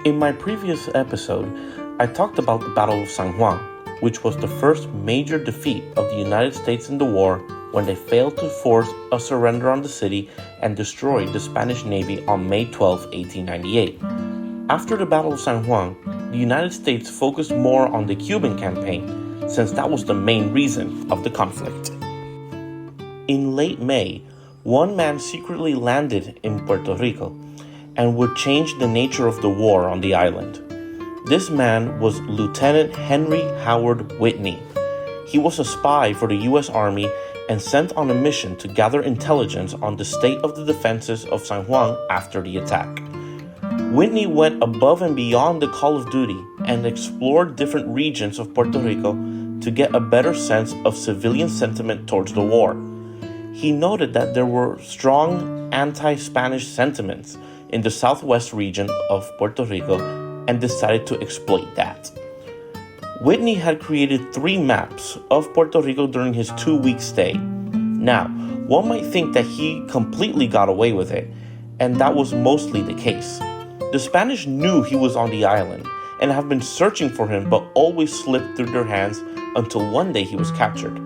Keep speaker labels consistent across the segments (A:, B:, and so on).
A: In my previous episode, I talked about the Battle of San Juan, which was the first major defeat of the United States in the war when they failed to force a surrender on the city and destroyed the Spanish Navy on May 12, 1898. After the Battle of San Juan, the United States focused more on the Cuban campaign, since that was the main reason of the conflict. In late May, one man secretly landed in Puerto Rico and would change the nature of the war on the island. This man was Lieutenant Henry Howard Whitney. He was a spy for the U.S. Army and sent on a mission to gather intelligence on the state of the defenses of San Juan after the attack. Whitney went above and beyond the call of duty and explored different regions of Puerto Rico to get a better sense of civilian sentiment towards the war. He noted that there were strong anti-Spanish sentiments in the southwest region of Puerto Rico and decided to exploit that. Whitney had created 3 maps of Puerto Rico during his 2-week stay. Now, one might think that he completely got away with it, and that was mostly the case. The Spanish knew he was on the island and have been searching for him, but always slipped through their hands until one day he was captured.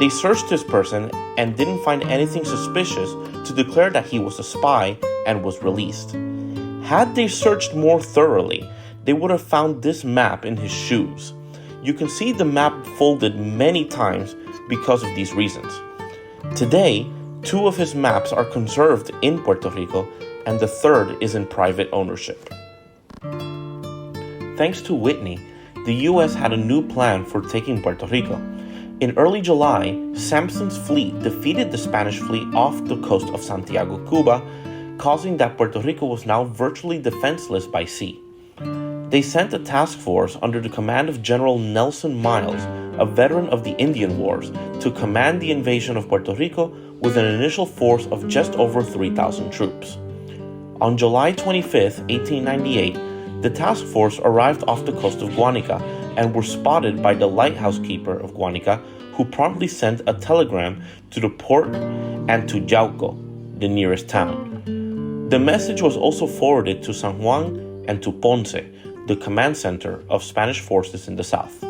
A: They searched his person and didn't find anything suspicious to declare that he was a spy and was released. Had they searched more thoroughly, they would have found this map in his shoes. You can see the map folded many times because of these reasons. Today, 2 of his maps are conserved in Puerto Rico, and the 3rd is in private ownership. Thanks to Whitney, the U.S. had a new plan for taking Puerto Rico. In early July, Sampson's fleet defeated the Spanish fleet off the coast of Santiago, Cuba, causing that Puerto Rico was now virtually defenseless by sea. They sent a task force under the command of General Nelson Miles, a veteran of the Indian Wars, to command the invasion of Puerto Rico with an initial force of just over 3,000 troops. On July 25, 1898, the task force arrived off the coast of Guanica and were spotted by the lighthouse keeper of Guanica, who promptly sent a telegram to the port and to Yauco, the nearest town. The message was also forwarded to San Juan and to Ponce, the command center of Spanish forces in the south.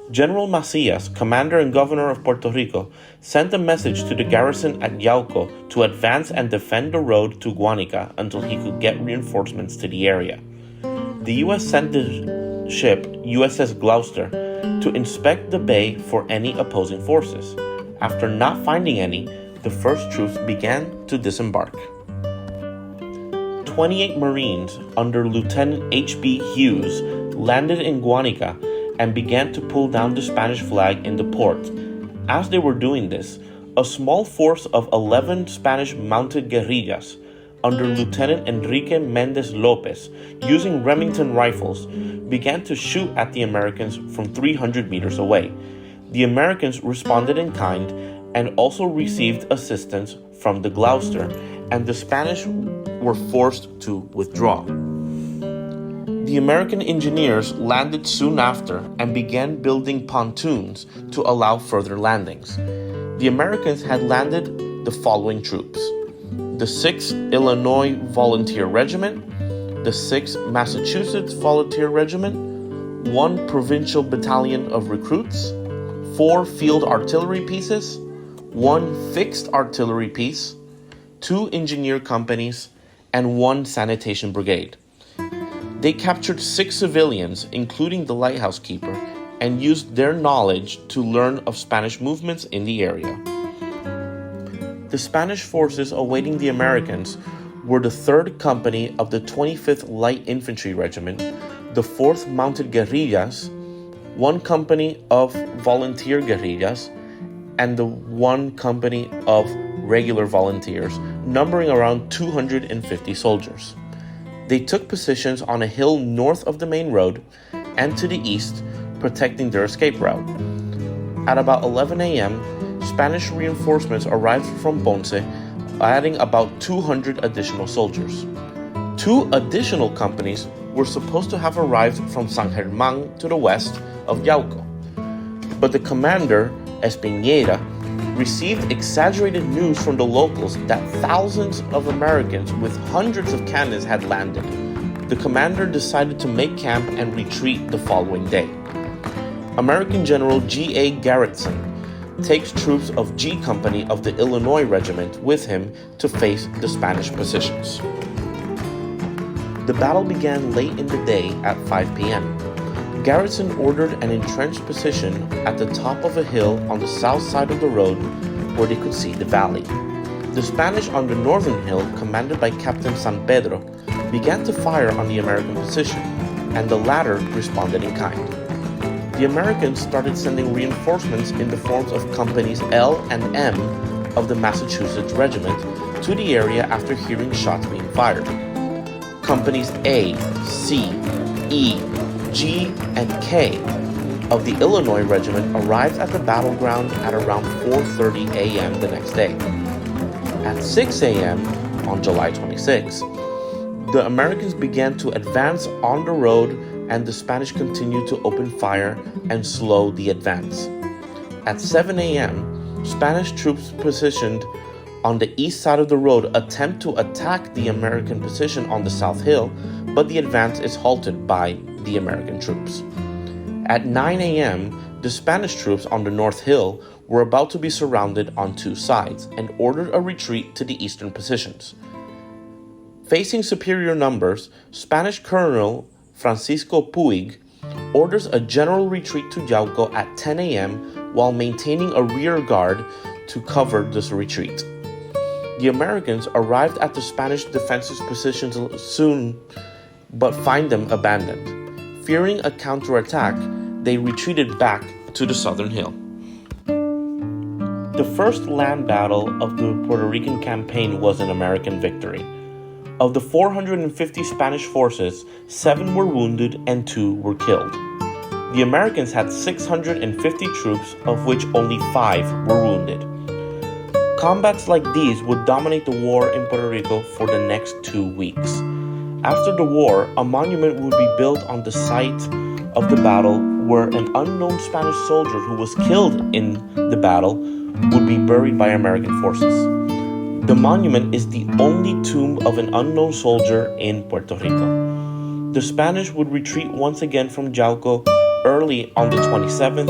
A: General Macias, commander and governor of Puerto Rico, sent a message to the garrison at Yauco to advance and defend the road to Guanica until he could get reinforcements to the area. The U.S. sent the ship USS Gloucester to inspect the bay for any opposing forces. After not finding any, the first troops began to disembark. 28 Marines under Lieutenant H.B. Hughes landed in Guanica and began to pull down the Spanish flag in the port. As they were doing this, a small force of 11 Spanish mounted guerrillas under Lieutenant Enrique Mendez Lopez, using Remington rifles, began to shoot at the Americans from 300 meters away. The Americans responded in kind and also received assistance from the Gloucester, and the Spanish were forced to withdraw. The American engineers landed soon after and began building pontoons to allow further landings. The Americans had landed the following troops: the 6th Illinois Volunteer Regiment, the 6th Massachusetts Volunteer Regiment, 1 Provincial Battalion of Recruits, 4 Field Artillery Pieces, 1 Fixed Artillery Piece, 2 Engineer Companies, and 1 Sanitation Brigade. They captured 6 civilians, including the lighthouse keeper, and used their knowledge to learn of Spanish movements in the area. The Spanish forces awaiting the Americans were the 3rd Company of the 25th Light Infantry Regiment, the 4th Mounted Guerrillas, 1 Company of Volunteer Guerrillas, and the 1 Company of Regular Volunteers, numbering around 250 soldiers. They took positions on a hill north of the main road and to the east, protecting their escape route. At about 11 a.m., Spanish reinforcements arrived from Ponce, adding about 200 additional soldiers. 2 additional companies were supposed to have arrived from San Germán to the west of Yauco, but the commander, Espionage, received exaggerated news from the locals that thousands of Americans with hundreds of cannons had landed. the commander decided to make camp and retreat the following day. American General G.A. Garretson takes troops of G Company of the Illinois Regiment with him to face the Spanish positions. The battle began late in the day at 5 p.m. Garretson ordered an entrenched position at the top of a hill on the south side of the road where they could see the valley. The Spanish on the northern hill, commanded by Captain San Pedro, began to fire on the American position, and the latter responded in kind. The Americans started sending reinforcements in the forms of Companies L and M of the Massachusetts Regiment to the area after hearing shots being fired. Companies A, C, E, G, and K of the Illinois Regiment arrived at the battleground at around 4:30 a.m. the next day. At 6 a.m. on July 26, the Americans began to advance on the road, and the Spanish continued to open fire and slow the advance. At 7 a.m., Spanish troops positioned on the east side of the road attempt to attack the American position on the South Hill, but the advance is halted by the American troops. At 9 a.m., the Spanish troops on the North Hill were about to be surrounded on two sides and ordered a retreat to the eastern positions. Facing superior numbers, Spanish Colonel Francisco Puig orders a general retreat to Yauco at 10 a.m. while maintaining a rear guard to cover this retreat. The Americans arrived at the Spanish defensive positions soon, but find them abandoned. Fearing a counterattack, they retreated back to the southern hill. The first land battle of the Puerto Rican campaign was an American victory. Of the 450 Spanish forces, 7 were wounded and 2 were killed. The Americans had 650 troops, of which only 5 were wounded. Combats like these would dominate the war in Puerto Rico for the next 2 weeks. After the war, a monument would be built on the site of the battle where an unknown Spanish soldier who was killed in the battle would be buried by American forces. The monument is the only tomb of an unknown soldier in Puerto Rico. The Spanish would retreat once again from Yauco early on the 27th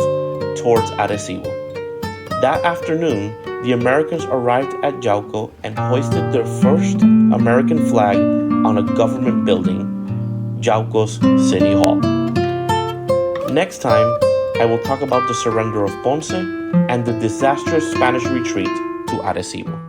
A: towards Arecibo. That afternoon, the Americans arrived at Yauco and hoisted their first American flag on a government building, Yauco's City Hall. Next time, I will talk about the surrender of Ponce and the disastrous Spanish retreat to Arecibo.